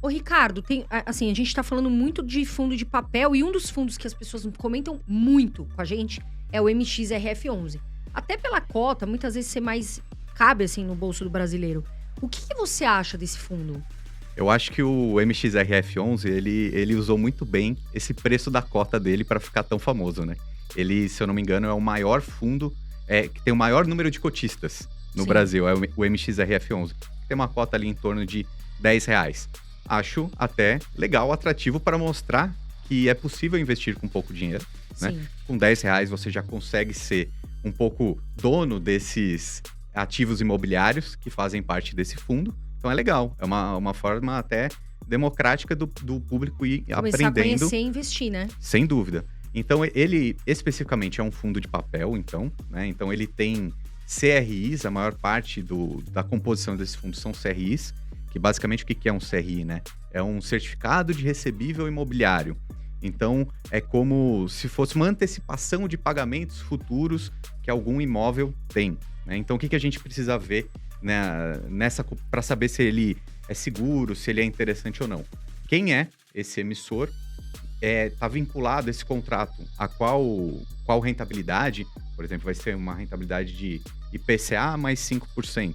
Ô, Ricardo, assim, a gente tá falando muito de fundo de papel e um dos fundos que as pessoas comentam muito com a gente é o MXRF11. Até pela cota, muitas vezes ser mais cabe, assim, no bolso do brasileiro. O que você acha desse fundo? Eu acho que o MXRF11, ele usou muito bem esse preço da cota dele para ficar tão famoso, né? Ele, se eu não me engano, é o maior fundo que tem o maior número de cotistas no Sim. Brasil, é o MXRF11. Tem uma cota ali em torno de R$ 10. Acho até legal, atrativo para mostrar que é possível investir com pouco dinheiro, né? Sim. Com R$ 10 você já consegue ser um pouco dono desses ativos imobiliários que fazem parte desse fundo. Então é legal, é uma forma até democrática do público ir Começar aprendendo. a conhecer e investir, né? Sem dúvida. Então ele especificamente é um fundo de papel, então, né? Então ele tem CRIs, a maior parte da composição desse fundo são CRIs, que basicamente o que é um CRI, né? É um certificado de recebível imobiliário. Então é como se fosse uma antecipação de pagamentos futuros que algum imóvel tem, né? Então o que a gente precisa ver, né, para saber se ele é seguro, se ele é interessante ou não? Quem é esse emissor? Está vinculado esse contrato a qual rentabilidade? Por exemplo, vai ser uma rentabilidade de IPCA mais 5%.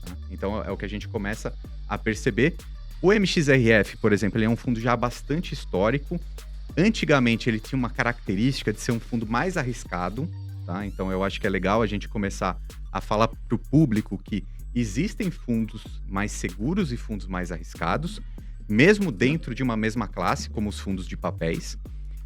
Tá? Então é o que a gente começa a perceber. O MXRF, por exemplo, ele é um fundo já bastante histórico. Antigamente ele tinha uma característica de ser um fundo mais arriscado, tá? Então eu acho que é legal a gente começar a falar para o público que existem fundos mais seguros e fundos mais arriscados, mesmo dentro de uma mesma classe, como os fundos de papéis.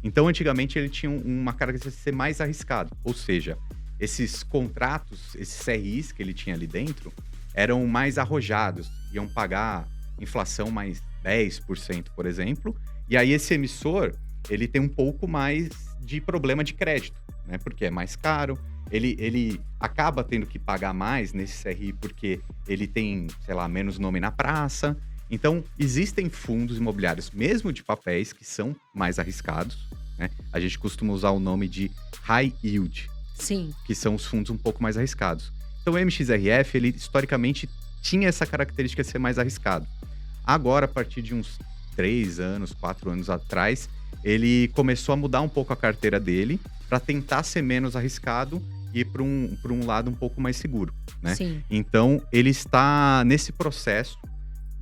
Então, antigamente, ele tinha uma característica de ser mais arriscado. Ou seja, esses contratos, esses CRIs que ele tinha ali dentro, eram mais arrojados. Iam pagar inflação mais 10%, por exemplo. E aí, esse emissor, ele tem um pouco mais de problema de crédito, né? Porque é mais caro. Ele acaba tendo que pagar mais nesse CRI porque ele tem, sei lá, menos nome na praça. Então, existem fundos imobiliários, mesmo de papéis, que são mais arriscados, né? A gente costuma usar o nome de high yield, Sim. que são os fundos um pouco mais arriscados. Então, o MXRF, ele historicamente tinha essa característica de ser mais arriscado. Agora, a partir de uns 3 anos, 4 anos atrás, ele começou a mudar um pouco a carteira dele para tentar ser menos arriscado e ir para um lado um pouco mais seguro, né? Sim. Então, ele está nesse processo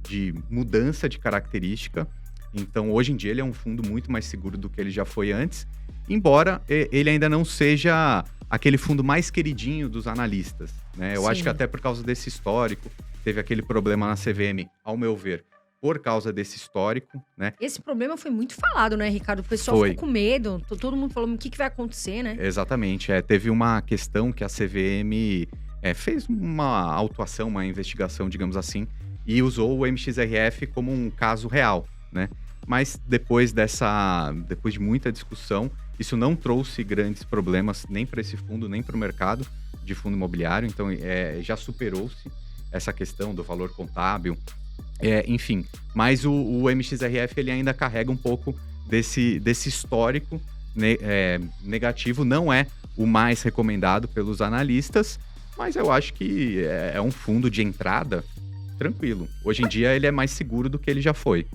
de mudança de característica. Então, hoje em dia, ele é um fundo muito mais seguro do que ele já foi antes, embora ele ainda não seja aquele fundo mais queridinho dos analistas, né? Eu acho que até por causa desse histórico, teve aquele problema na CVM, ao meu ver, por causa desse histórico, né? Esse problema foi muito falado, né, Ricardo? O pessoal ficou com medo, todo mundo falou o que vai acontecer, né? Exatamente. Teve uma questão que a CVM fez uma autuação, uma investigação, digamos assim, e usou o MXRF como um caso real, né? Mas depois de muita discussão, isso não trouxe grandes problemas nem para esse fundo, nem para o mercado de fundo imobiliário. Então, já superou-se essa questão do valor contábil, enfim. Mas o MXRF, ele ainda carrega um pouco desse histórico negativo. Não é o mais recomendado pelos analistas, mas eu acho que é um fundo de entrada tranquilo. Hoje em dia ele é mais seguro do que ele já foi.